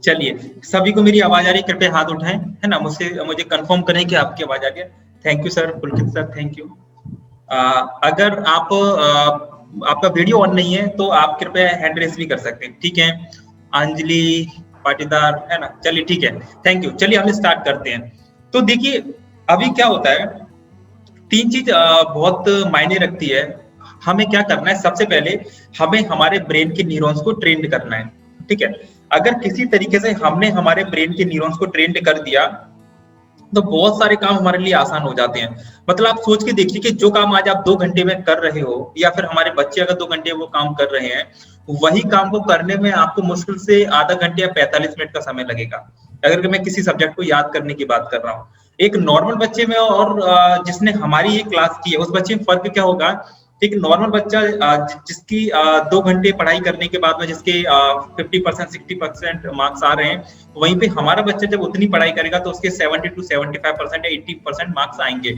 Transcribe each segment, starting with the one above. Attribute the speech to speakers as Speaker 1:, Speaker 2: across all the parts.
Speaker 1: चलिए, सभी को मेरी आवाज आ रही है? कृपया हाथ उठाएं, है ना? मुझे कंफर्म करें कि आपकी आवाज आ रही है। Thank you sir, Pulkit sir, thank you. अगर आप आपका वीडियो ऑन नहीं है तो आप कृपया हैंड रेस भी कर सकते हैं, ठीक है? अंजलि पाटीदार, है ना? चलिए ठीक है, थैंक यू। चलिए हम स्टार्ट करते हैं। तो देखिए, अभी क्या होता है, तीन चीज बहुत मायने रखती है। हमें क्या करना है, सबसे पहले हमें हमारे ब्रेन के न्यूरॉन्स को ट्रेंड करना है, ठीक है? अगर किसी तरीके से हमने हमारे ब्रेन के न्यूरॉन्स को ट्रेंड कर दिया तो बहुत सारे काम हमारे लिए आसान हो जाते हैं। मतलब आप सोच के देखिए कि जो काम आज आप 2 घंटे में कर रहे हो, या फिर हमारे बच्चे अगर 2 घंटे वो काम कर रहे हैं, वही काम को करने में आपको मुश्किल से आधा घंटे या 45 मिनट का समय लगेगा, अगर मैं किसी सब्जेक्ट को याद करने की बात कर रहा हूँ। एक नॉर्मल बच्चे में और जिसने हमारी ये क्लास की है, उस बच्चे में फर्क क्या होगा? एक नॉर्मल बच्चा जिसकी 2 घंटे पढ़ाई करने के बाद में जिसके 50% 60% मार्क्स आ रहे हैं, वहीं पे हमारा बच्चा जब उतनी पढ़ाई करेगा तो उसके 70 to 75% या 80% मार्क्स आएंगे।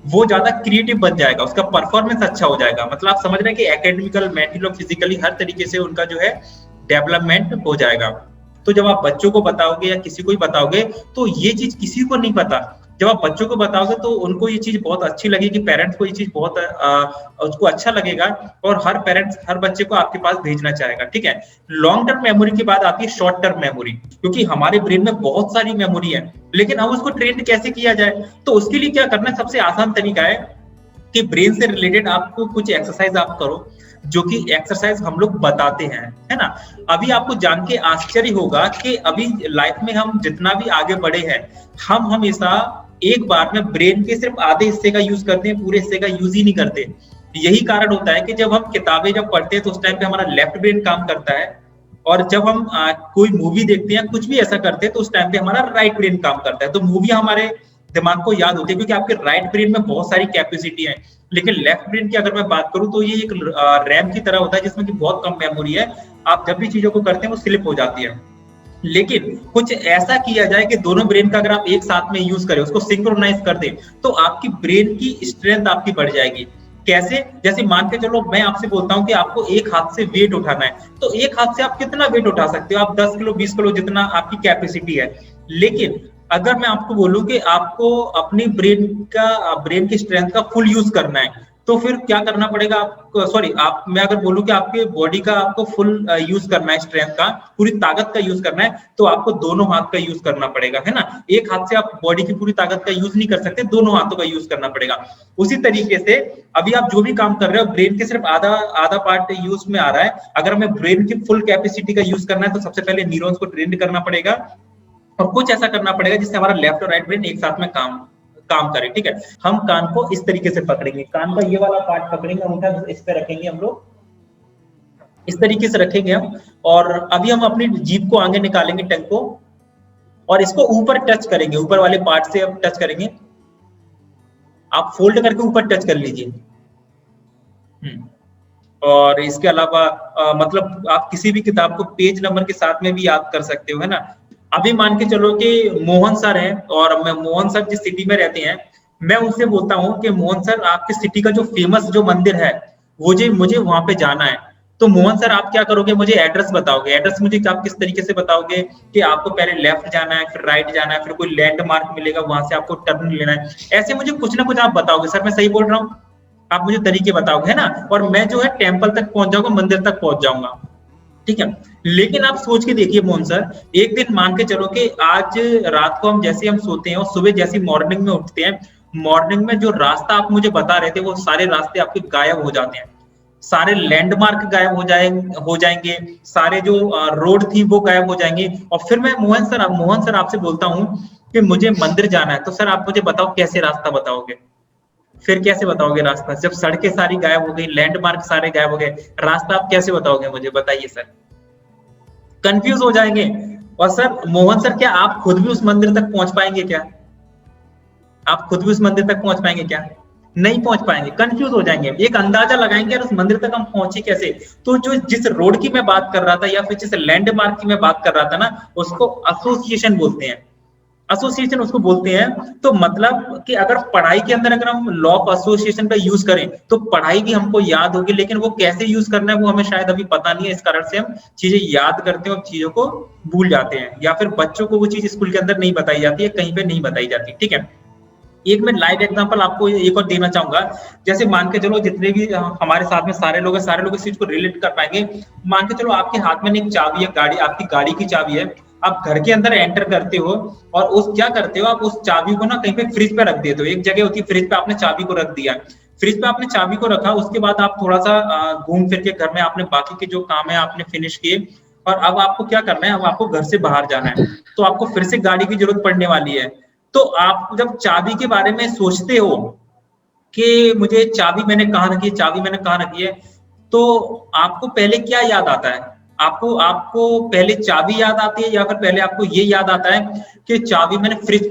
Speaker 1: वो ज्यादा क्रिएटिव बन जाएगा, उसका परफॉर्मेंस अच्छा हो जाएगा। मतलब आप समझ रहे हैं कि एकेडमिकल, मेंटल और फिजिकली हर तरीके से उनका जो है डेवलपमेंट हो जाएगा। तो जब आप बच्चों को बताओगे या किसी को भी बताओगे, तो ये चीज किसी को नहीं पता। जब आप बच्चों को बताओगे तो उनको ये चीज बहुत अच्छी लगेगी, पेरेंट्स को ये चीज बहुत उसको अच्छा लगेगा, और हर पेरेंट्स हर बच्चे को आपके पास भेजना चाहेगा, ठीक है? लॉन्ग टर्म मेमोरी के बाद आती है शॉर्ट टर्म मेमोरी, क्योंकि हमारे ब्रेन में बहुत सारी मेमोरी है, लेकिन हम उसको ट्रेंड कैसे किया जाए? तो उसके लिए क्या करना है, सबसे आसान तरीका है कि ब्रेन से रिलेटेड आपको कुछ एक्सरसाइज आप करो, जो कि एक्सरसाइज हम लोग बताते हैं, है ना? अभी आपको जान के आश्चर्य होगा कि अभी लाइफ में हम जितना भी आगे बढ़े हैं, हम हमेशा एक बार में ब्रेन के सिर्फ आधे हिस्से का यूज करते हैं, पूरे हिस्से का यूज ही नहीं करते। यही कारण होता है कि जब हम किताबें जब पढ़ते हैं तो उस टाइम पे हमारा लेफ्ट ब्रेन काम करता है, और जब हम कोई मूवी देखते हैं, कुछ भी ऐसा करते हैं, तो उस टाइम पे हमारा राइट ब्रेन काम करता है। तो मूवी हमारे दिमाग को याद होती है क्योंकि आपके राइट ब्रेन में बहुत सारी कैपेसिटी है। लेकिन लेफ्ट ब्रेन की अगर मैं बात करूं तो ये एक रैम की तरह होता है, जिसमें कि बहुत कम मेमोरी है। आप जब भी चीजों को करते हैं वो स्लिप हो जाती है। लेकिन कुछ ऐसा किया जाए कि दोनों ब्रेन का अगर आप एक साथ में यूज करें, उसको सिंक्रोनाइज कर दें, तो आपकी ब्रेन की स्ट्रेंथ आपकी बढ़ जाएगी। कैसे? जैसे मान के चलो मैं आपसे बोलता हूं कि आपको एक हाथ से वेट उठाना है, तो एक हाथ से आप कितना वेट उठा सकते हो? आप 10 किलो 20 किलो जितना आपकी कैपेसिटी है। लेकिन अगर मैं आपको बोलूं कि आपको अपनी ब्रेन की स्ट्रेंथ का फुल यूज करना है, तो फिर क्या करना पड़ेगा आपको? सॉरी, आप मैं अगर बोलूं कि आपके बॉडी का आपको फुल यूज करना है, स्ट्रेंथ का पूरी ताकत का यूज करना है, तो आपको दोनों हाथ का यूज करना पड़ेगा, है ना? एक हाथ से आप बॉडी की पूरी ताकत का यूज नहीं कर सकते, दोनों हाथों का यूज करना पड़ेगा। उसी तरीके से अभी आप जो भी काम कर रहे हो, ब्रेन के सिर्फ आधा आधा पार्ट यूज में आ रहा है। अगर हमें ब्रेन की फुल कैपेसिटी का यूज करना है, तो सबसे पहले न्यूरॉन्स को ट्रेंड करना पड़ेगा, और कुछ ऐसा करना पड़ेगा जिससे हमारा लेफ्ट और राइट ब्रेन एक साथ में काम काम करे, ठीक है? हम कान को इस तरीके से पकड़ेंगे, कान का ये वाला पार्ट पकड़ेंगे, अंगूठा इस पे रखेंगे हम लोग, इस तरीके से रखेंगे हम। और अभी हम अपनी जीभ को आगे निकालेंगे, टंग को, और इसको ऊपर टच करेंगे, ऊपर वाले पार्ट से हम टच करेंगे। आप फोल्ड करके ऊपर टच कर लीजिए। और इसके अलावा मतलब आप किसी भी किताब को पेज नंबर के साथ में भी याद कर सकते हो, है ना? अभी मान के चलो कि मोहन सर हैं, और मैं मोहन सर जिस सिटी में रहते हैं, मैं उनसे बोलता हूँ कि मोहन सर, आपकी सिटी का जो फेमस जो मंदिर है, वो मुझे वहां पे जाना है। तो मोहन सर आप क्या करोगे, मुझे एड्रेस बताओगे। एड्रेस मुझे आप किस तरीके से बताओगे कि आपको पहले लेफ्ट जाना है, फिर राइट जाना है, फिर कोई लैंडमार्क मिलेगा, वहां से आपको टर्न लेना है। ऐसे मुझे कुछ ना कुछ आप बताओगे। सर मैं सही बोल रहा हूँ? आप मुझे तरीके बताओगे, है ना? और मैं जो है टेम्पल तक पहुंच जाऊंगा, मंदिर तक पहुंच जाऊंगा, ठीक है? लेकिन आप सोच के देखिए मोहन सर, एक दिन मान के चलो कि आज रात को हम जैसे हम सोते हैं और सुबह जैसी मॉर्निंग में उठते हैं, मॉर्निंग में जो रास्ता आप मुझे बता रहे थे, वो सारे रास्ते आपके गायब हो जाते हैं, सारे लैंडमार्क गायब हो जाएंगे, सारे जो रोड थी वो गायब हो जाएंगे। और फिर मैं मोहन सर आपसे बोलता हूँ कि मुझे मंदिर जाना है, तो सर आप मुझे बताओ कैसे रास्ता बताओगे? फिर कैसे बताओगे रास्ता, जब सड़कें सारी गायब हो गई, लैंडमार्क सारे गायब हो गए, रास्ता आप कैसे बताओगे मुझे? बताइए सर। कंफ्यूज हो जाएंगे। और सर मोहन सर, क्या आप खुद भी उस मंदिर तक पहुंच पाएंगे क्या? आप खुद भी उस मंदिर तक पहुंच पाएंगे क्या? नहीं पहुंच पाएंगे, कंफ्यूज हो जाएंगे। एक अंदाजा लगाएंगे यार उस मंदिर तक हम पहुंचे कैसे। तो जो जिस रोड की मैं बात कर रहा था, या फिर जिस लैंडमार्क की मैं बात कर रहा था ना, उसको एसोसिएशन बोलते हैं। एसोसिएशन उसको बोलते हैं। तो मतलब कि अगर पढ़ाई के अंदर अगर हम लॉ ऑफ एसोसिएशन का यूज करें तो पढ़ाई भी हमको याद होगी, लेकिन वो कैसे यूज करना है वो हमें शायद अभी पता नहीं है, इस कारण से हम चीजें याद करते हैं और चीजों को भूल जाते हैं, या फिर बच्चों को वो चीज स्कूल के अंदर नहीं बताई जाती है, कहीं पे नहीं बताई जाती। ठीक है, एक मैं लाइव एग्जांपल आपको एक और देना चाहूंगा। जैसे मान के चलो जितने भी हमारे साथ में सारे लोग इस चीज को रिलेट कर पाएंगे। मान के चलो आपके हाथ में एक चाबी है, गाड़ी, आपकी गाड़ी की चाबी है, आप घर के अंदर एंटर करते हो और उस क्या करते हो, आप उस चाबी को ना कहीं पे फ्रिज पे रख देते हो। एक जगह होती है फ्रिज पे, आपने चाबी को रख दिया, फ्रिज पे आपने चाबी को रखा, उसके बाद आप थोड़ा सा घूम फिर के घर में आपने बाकी के जो काम है आपने फिनिश किए, और अब आपको क्या करना है, अब आपको घर से बाहर जाना है, तो आपको फिर से गाड़ी की जरूरत पड़ने वाली है। तो आप जब चाबी के बारे में सोचते हो कि मुझे चाबी मैंने कहाँ रखी है, चाबी मैंने कहाँ रखी है, तो आपको पहले क्या याद आता है? आपको आपको पहले चाबी याद आती है, या फिर पहले आपको ये याद आता है कि चाबी मैंने फ्रिज,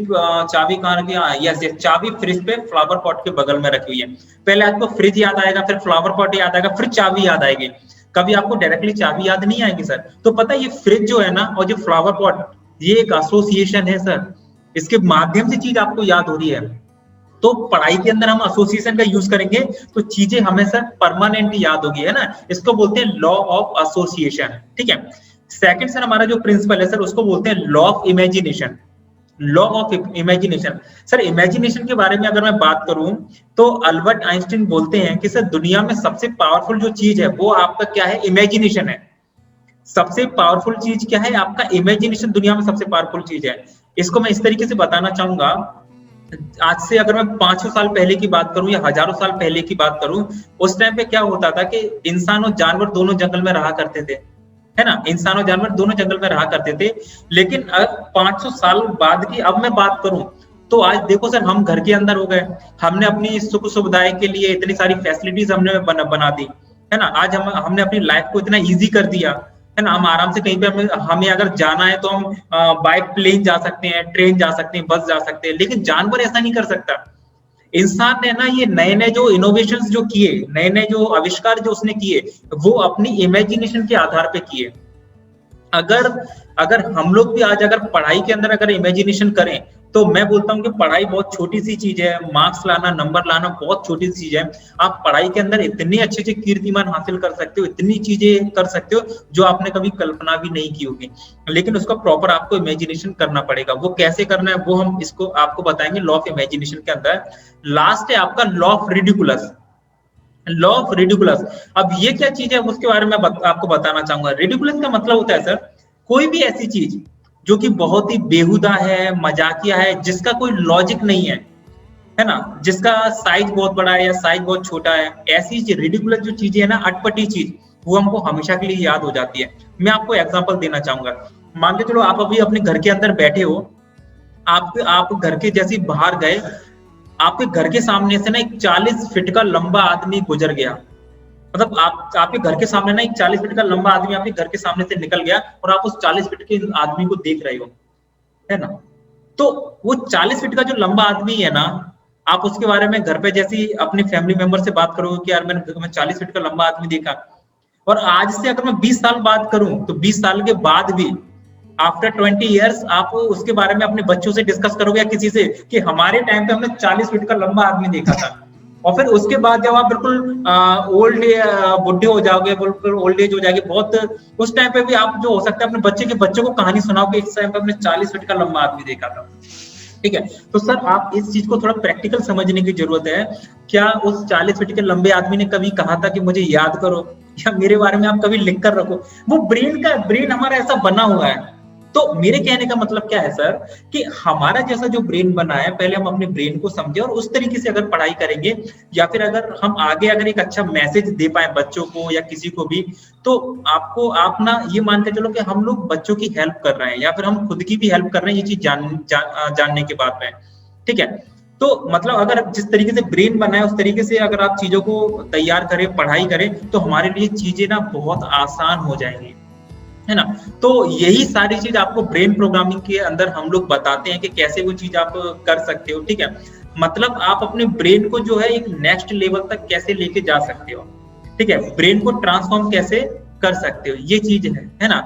Speaker 1: चाबी कहाँ रखी है? यस यस, चाबी फ्रिज पे फ्लावर पॉट के बगल में रखी हुई है। पहले आपको फ्रिज याद आएगा, फिर फ्लावर पॉट याद आएगा, फिर चाबी याद आएगी। कभी आपको डायरेक्टली चाबी याद नहीं आएगी सर। तो पता है ये फ्रिज जो है ना और जो फ्लावर पॉट, ये एक एसोसिएशन है सर, इसके माध्यम से चीज आपको याद हो रही है। तो पढ़ाई के अंदर हम एसोसिएशन का यूज करेंगे तो चीजें हमेशा परमानेंट याद होगी, है ना। इसको बोलते हैं लॉ ऑफ एसोसिएशन। ठीक है, सेकंड सर हमारा जो प्रिंसिपल है सर उसको बोलते हैं law of imagination. Law of imagination, sir imagination के बारे में अगर मैं बात करूं तो अल्बर्ट आइंस्टीन बोलते हैं कि सर दुनिया में सबसे पावरफुल जो चीज है वो आपका क्या है, इमेजिनेशन है। सबसे पावरफुल चीज क्या है, आपका इमेजिनेशन दुनिया में सबसे पावरफुल चीज है। इसको मैं इस तरीके से बताना चाहूंगा, आज से अगर मैं 500 साल पहले की बात करूं या हजारों साल पहले की बात करूं, उस टाइम पे क्या होता था कि इंसान और जानवर दोनों जंगल में रहा करते थे, है ना। इंसान और जानवर दोनों जंगल में रहा करते थे। लेकिन अब 500 साल बाद की अब मैं बात करूं तो आज देखो सर, हम घर के अंदर हो गए, हमने अपनी सुख सुविधाएं के लिए इतनी सारी फैसिलिटीज हमने बना दी, है ना। आज हमने अपनी लाइफ को इतना इजी कर दिया, है ना। हम आराम से कहीं पे हमें अगर जाना है तो हम बाय प्लेन जा सकते हैं, ट्रेन जा सकते हैं, बस जा सकते हैं, लेकिन जानवर ऐसा नहीं कर सकता। इंसान ने ना ये नए नए जो इनोवेशंस जो किए, नए नए जो आविष्कार जो उसने किए, वो अपनी इमेजिनेशन के आधार पे किए। अगर अगर हम लोग भी आज अगर पढ़ाई के अंदर अगर इमेजिनेशन करें तो मैं बोलता हूँ कि पढ़ाई बहुत छोटी सी चीज है, मार्क्स लाना, नंबर लाना बहुत छोटी सी चीज है। आप पढ़ाई के अंदर इतने अच्छे अच्छे कीर्तिमान हासिल कर सकते हो, इतनी चीजें कर सकते हो जो आपने कभी कल्पना भी नहीं की होगी, लेकिन उसका प्रॉपर आपको इमेजिनेशन करना पड़ेगा। वो कैसे करना है वो हम इसको आपको बताएंगे लॉ ऑफ इमेजिनेशन के अंदर। लास्ट है आपका law of ridiculous. Law of ridiculous, अब ये क्या चीज है उसके बारे में आपको बताना चाहूंगा। रिडिकुलस का मतलब होता है सर, कोई भी ऐसी चीज जो कि बहुत ही बेहुदा है, मजाकिया है, जिसका कोई लॉजिक नहीं है ना, जिसका साइज बहुत बड़ा है या साइज बहुत छोटा है, ऐसी रिडिकुलस जो चीजें है ना, अटपटी चीज, वो हमको हमेशा के लिए याद हो जाती है। मैं आपको एग्जांपल देना चाहूंगा। मान के चलो आप अभी अपने घर के अंदर बैठे हो, आप घर के जैसे बाहर गए, आपके घर के सामने से ना एक 40 फीट का लंबा आदमी गुजर गया। मतलब आपके घर के सामने ना एक 40 फीट का लंबा आदमी आपके घर के सामने से निकल गया और आप उस 40 फीट के आदमी को देख रहे हो, है ना। तो वो 40 फीट का जो लंबा आदमी है ना, आप उसके बारे में घर पे जैसी अपने फैमिली मेंबर से बात करोगे कि यार मैंने 40 फीट का लंबा आदमी देखा, और आज से अगर मैं 20 साल बात करूं तो 20 साल के बाद भी आफ्टर 20 ईयर्स आप उसके बारे में अपने बच्चों से डिस्कस करोगे या किसी से कि हमारे टाइम पे हमने 40 फीट का लंबा आदमी देखा था। और फिर उसके बाद जब आप बिल्कुल ओल्ड बुढ़े हो जाओगे, बिल्कुल ओल्ड एज हो जाएगी बहुत, उस टाइम पे भी आप जो हो सकता है अपने बच्चों को कहानी सुनाओगे इस टाइम पे हमने 40 फीट का लंबा आदमी देखा था। ठीक है, तो सर आप इस चीज को थोड़ा प्रैक्टिकल समझने की जरूरत है। क्या उस 40 फीट के लंबे आदमी ने कभी कहा था कि मुझे याद करो या मेरे बारे में आप कभी लिख कर रखो? वो ब्रेन हमारा ऐसा बना हुआ है। तो मेरे कहने का मतलब क्या है सर, कि हमारा जैसा जो ब्रेन बना है, पहले हम अपने ब्रेन को समझे और उस तरीके से अगर पढ़ाई करेंगे, या फिर अगर हम आगे अगर एक अच्छा मैसेज दे पाए बच्चों को या किसी को भी, तो आप ना ये मान के चलो कि हम लोग बच्चों की हेल्प कर रहे हैं या फिर हम खुद की भी हेल्प कर रहे हैं, ये चीज जानने के बाद में। ठीक है, तो मतलब अगर जिस तरीके से ब्रेन बना है उस तरीके से अगर आप चीजों को तैयार करें, पढ़ाई करें, तो हमारे लिए चीजें ना बहुत आसान हो जाएंगी, है ना। तो यही सारी चीज आपको ब्रेन प्रोग्रामिंग के अंदर हम लोग बताते हैं कि कैसे वो चीज आप कर सकते हो। ठीक है, मतलब आप अपने ब्रेन को जो है एक नेक्स्ट लेवल तक कैसे लेके जा सकते हो, ठीक है, ब्रेन को ट्रांसफॉर्म कैसे कर सकते हो, ये चीज है ना।